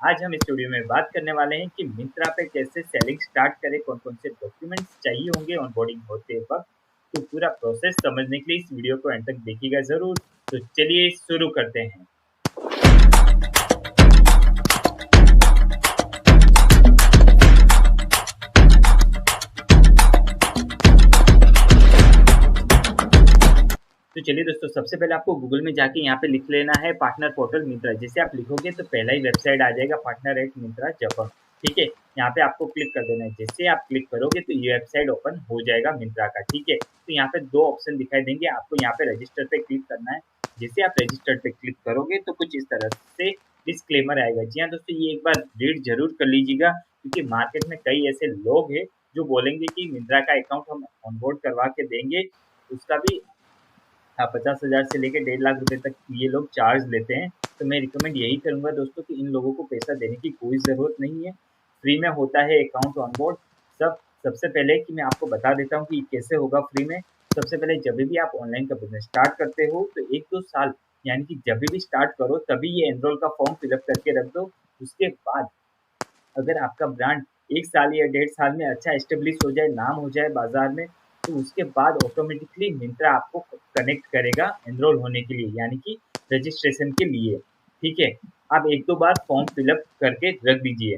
आज हम इस वीडियो में बात करने वाले हैं कि मिंत्रा पे कैसे सेलिंग स्टार्ट करें, कौन-कौन से डॉक्यूमेंट्स चाहिए होंगे ऑनबोर्डिंग होते वक़्त। तो पूरा प्रोसेस समझने के लिए इस वीडियो को अंत तक देखिएगा ज़रूर। तो चलिए शुरू करते हैं। तो चलिए दोस्तों, सबसे पहले आपको गूगल में जाके यहाँ पे लिख लेना है पार्टनर पोर्टल मिंत्रा। जैसे आप लिखोगे तो पहला ही वेबसाइट आ जाएगा partner@myntra.com। ठीक है, यहाँ पे आपको क्लिक कर देना है। जैसे आप क्लिक करोगे तो ये वेबसाइट ओपन हो जाएगा मिंत्रा का। ठीक है, तो यहाँ पे दो ऑप्शन दिखाई देंगे, आपको यहाँ पे रजिस्टर पे क्लिक करना है। जैसे आप रजिस्टर पे क्लिक करोगे तो कुछ इस तरह से डिस्क्लेमर आएगा। जी हाँ दोस्तों, ये एक बार रीड जरूर कर लीजिएगा, क्योंकि मार्केट में कई ऐसे लोग हैं जो बोलेंगे कि मिंत्रा का अकाउंट हम ऑनबोर्ड करवा के देंगे, उसका भी 50,000 से लेके 1.5 लाख रुपए तक ये लोग चार्ज लेते हैं। तो मैं रिकमेंड यही करूँगा दोस्तों कि इन लोगों को पैसा देने की कोई ज़रूरत नहीं है। फ्री में होता है अकाउंट ऑनबोर्ड। सबसे पहले कि मैं आपको बता देता हूँ कि कैसे होगा फ्री में। सबसे पहले जब भी आप ऑनलाइन का बिज़नेस स्टार्ट करते हो तो 1-2 साल, यानी कि जब भी स्टार्ट करो तभी ये एनरोल का फॉर्म फिल अप करके रख दो। उसके बाद अगर आपका ब्रांड 1 साल या 1.5 साल में अच्छा एस्टेब्लिश हो जाए, नाम हो जाए बाज़ार में, तो उसके बाद ऑटोमेटिकली मिंत्रा आपको कनेक्ट करेगा एनरोल होने के लिए, यानी कि रजिस्ट्रेशन के लिए। ठीक है, आप 1-2 बार फॉर्म फिलअप करके रख दीजिए।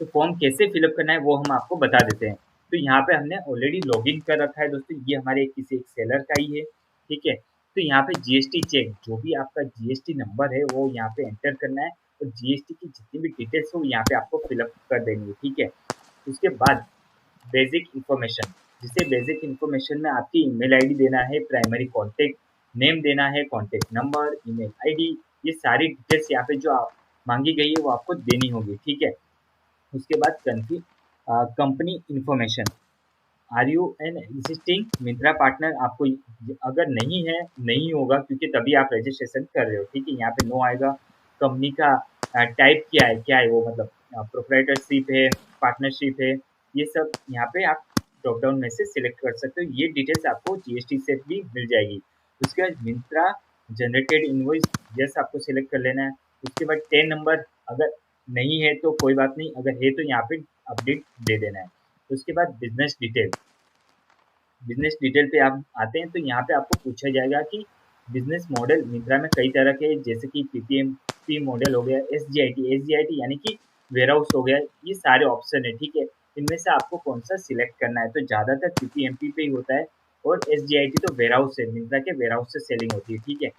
तो फॉर्म कैसे फिलअप करना है वो हम आपको बता देते हैं। तो यहाँ पे हमने ऑलरेडी लॉगिन कर रखा है दोस्तों, ये हमारे किसी एक सेलर का ही है। ठीक है, तो यहाँ पे जीएसटी चेक, जो भी आपका जीएसटी नंबर है वो यहाँ पे एंटर करना है, और जीएसटी की जितनी भी डिटेल्स हो यहाँ पे आपको फिलअप कर देनी है। ठीक है, उसके बाद बेसिक इन्फॉर्मेशन, जिसे बेसिक इन्फॉर्मेशन में आपकी ईमेल आईडी देना है, प्राइमरी कॉन्टैक्ट नेम देना है, कॉन्टैक्ट नंबर, ईमेल आईडी, ये सारी डिटेल्स यहाँ पे जो मांगी गई है वो आपको देनी होगी। ठीक है, उसके बाद company information, are you an existing Myntra partner, आपको अगर नहीं है नहीं होगा, क्योंकि तभी आप रजिस्ट्रेशन कर रहे हो। ठीक है, यहाँ पे नो आएगा। कंपनी का टाइप क्या है वो, मतलब प्रोप्राइटरशिप है, पार्टनरशिप है, ये सब यहाँ पे आप ड्रॉप डाउन में से सिलेक्ट कर सकते हो। ये डिटेल्स आपको जीएसटी से भी मिल जाएगी। उसके बाद मिंत्रा जनरेटेड इनवॉइस, यस आपको सिलेक्ट कर लेना है। उसके बाद 10 नंबर, अगर नहीं है तो कोई बात नहीं, अगर है तो यहाँ पे अपडेट दे देना है। उसके बाद बिजनेस डिटेल पे आप आते हैं, तो यहाँ पे आपको पूछा जाएगा कि बिजनेस मॉडल मिंत्रा में कई तरह के, जैसे कि पीपीएमपी मॉडल हो गया, एसजीआईटी यानी कि वेयर हाउस हो गया, ये सारे ऑप्शन है। ठीक है, इनमें से आपको कौन सा सिलेक्ट करना है। तो ज़्यादातर पीपीएमपी पे ही होता है, और एसजीआईटी तो वेयर हाउस है, मिंत्रा के वेयर हाउस से सेलिंग होती है। ठीक है,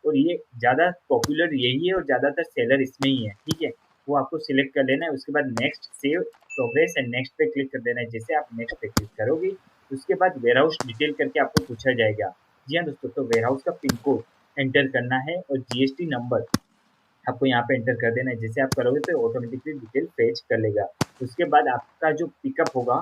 और ये ज़्यादा पॉपुलर यही है और ज़्यादातर सेलर इसमें ही है। ठीक है, वो आपको सिलेक्ट कर लेना है। उसके बाद next save progress and next पे क्लिक कर देना है। जैसे आप नेक्स्ट पे क्लिक करोगे, उसके बाद वेयर हाउस डिटेल करके आपको पूछा जाएगा। जी हाँ दोस्तों, तो वेयर हाउस का पिन कोड एंटर करना है, और जीएसटी नंबर आपको यहाँ पे एंटर कर देना है। जैसे आप करोगे तो ऑटोमेटिकली डिटेल फेच कर लेगा। उसके बाद आपका जो पिकअप होगा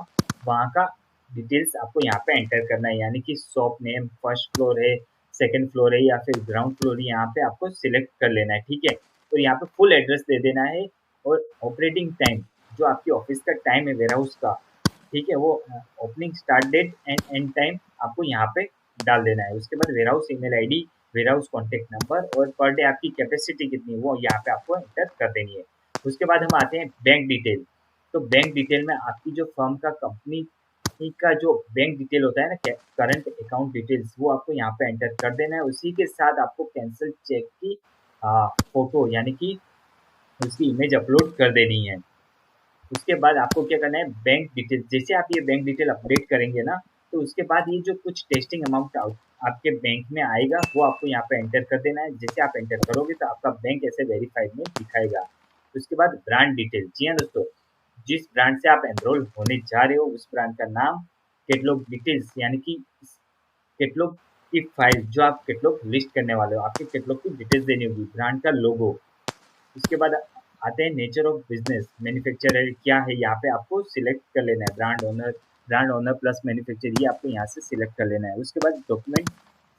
वहाँ का डिटेल्स आपको यहाँ पे एंटर करना है, यानी कि शॉप नेम, फर्स्ट फ्लोर है, सेकंड फ्लोर है या फिर ग्राउंड फ्लोर है, यहाँ पे आपको सिलेक्ट कर लेना है। ठीक है, तो यहाँ पे फुल एड्रेस दे देना है, और ऑपरेटिंग टाइम, जो आपकी ऑफिस का टाइम है वेयर हाउस का, ठीक है, वो opening start date and end time आपको यहाँ पे डाल देना है। उसके बाद warehouse email ID, warehouse contact number, और पर डे आपकी कैपेसिटी कितनी है वो यहाँ पे आपको एंटर कर देनी है। उसके बाद हम आते हैं बैंक डिटेल। तो बैंक डिटेल में आपकी जो फर्म का, कंपनी का जो बैंक डिटेल होता है ना, करंट अकाउंट डिटेल्स, वो आपको यहाँ पे एंटर कर देना है। उसी के साथ आपको कैंसिल चेक की फोटो, यानी कि उसकी इमेज अपलोड कर देनी है। उसके बाद आपको क्या करना है, बैंक डिटेल, जैसे आप ये बैंक डिटेल अपडेट करेंगे ना, तो उसके बाद ये जो कुछ टेस्टिंग अमाउंट आपके बैंक में आएगा वो आपको यहाँ पे एंटर कर देना है। जैसे आप एंटर करोगे तो आपका बैंक ऐसे वेरीफाइड में दिखाएगा। उसके बाद ब्रांड डिटेल, जी हाँ दोस्तों, जिस ब्रांड से आप एनरोल होने जा रहे हो उस ब्रांड का नाम, कैटलॉग डिटेल्स, यानी कि कैटलॉग की फाइल, जो आप कैटलॉग लिस्ट करने वाले हो, आपके कैटलॉग की डिटेल्स देनी होगी, ब्रांड का लोगो। उसके बाद आते हैं नेचर ऑफ बिजनेस, मैन्युफैक्चरर क्या है, यहाँ पे आपको सिलेक्ट कर लेना है। ब्रांड ओनर प्लस मैन्युफैक्चर, ये आपको यहाँ से सिलेक्ट कर लेना है। उसके बाद डॉक्यूमेंट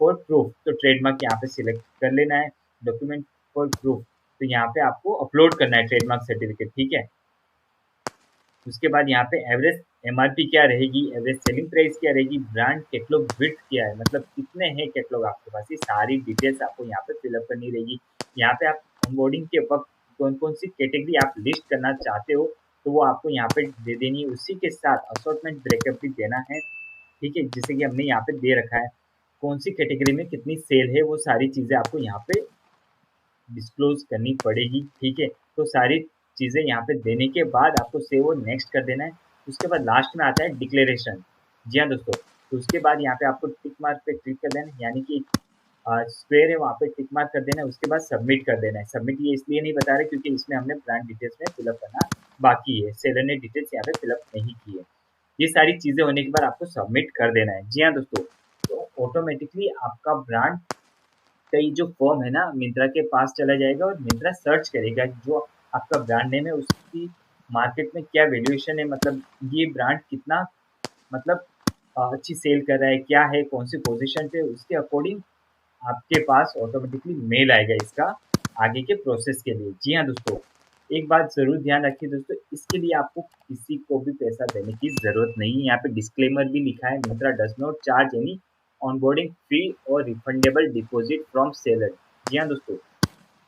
फॉर प्रूफ, तो ट्रेडमार्क यहाँ पे सिलेक्ट कर लेना है। डॉक्यूमेंट फॉर प्रूफ, तो यहाँ पे आपको अपलोड करना है ट्रेडमार्क सर्टिफिकेट। ठीक है, उसके बाद यहाँ पे एवरेज एमआरपी क्या रहेगी, एवरेज सेलिंग प्राइस क्या रहेगी, ब्रांड कैटलॉग विड्थ क्या है, मतलब कितने हैं कैटलॉग आपके पास, ये सारी डिटेल्स आपको यहाँ पे फिलअप करनी रहेगी। यहाँ पे आप ऑनबोर्डिंग के वक्त कौन-कौन सी कैटेगरी आप लिस्ट करना चाहते हो, तो वो आपको यहाँ पे दे देनी है। उसी के साथ असॉर्टमेंट ब्रेकअप भी देना है, ठीक है? जैसे कि हमने यहाँ पे दे रखा है, कौन-सी कैटेगरी में कितनी सेल है, वो सारी चीज़ें आपको यहाँ पे डिस्क्लोज़ करनी पड़ेगी, ठीक है? तो सारी चीज़ें यहाँ पे देने के बाद आपको सेव और नेक्स्ट कर देना है। उसके बाद लास्ट में आता है डिक्लेरेशन। जी हाँ दोस्तों, तो उसके बाद यहाँ पे आपको टिक मार्क पे क्लिक कर देना है, यानी कि स्क्वायर है वहाँ पे टिक मार्क कर देना है, उसके बाद सबमिट कर देना है। सबमिट ये इसलिए नहीं बता रहे क्योंकि इसमें हमने ब्रांड डिटेल्स में फिलअप करना बाकी है। सेलर ने डिटेल्स यहाँ पे फिलअप नहीं की है। ये सारी चीज़ें होने के बाद आपको सबमिट कर देना है। जी हाँ दोस्तों, तो ऑटोमेटिकली आपका ब्रांड कई जो फर्म है ना मिंत्रा के पास चला जाएगा और मिंत्रा सर्च करेगा जो आपका ब्रांड नेम है उसकी मार्केट में क्या वैल्यूएशन है, मतलब ये ब्रांड कितना मतलब अच्छी सेल कर रहा है, क्या है, कौन सी पोजीशन पे, उसके अकॉर्डिंग आपके पास ऑटोमेटिकली मेल आएगा इसका आगे के प्रोसेस के लिए। जी हाँ दोस्तों, एक बात ज़रूर ध्यान रखिए दोस्तों, इसके लिए आपको किसी को भी पैसा देने की ज़रूरत नहीं है। यहाँ पे डिस्क्लेमर भी लिखा है, Myntra does not charge any onboarding fee और रिफंडेबल डिपॉजिट फ्रॉम सेलर। जी हाँ दोस्तों,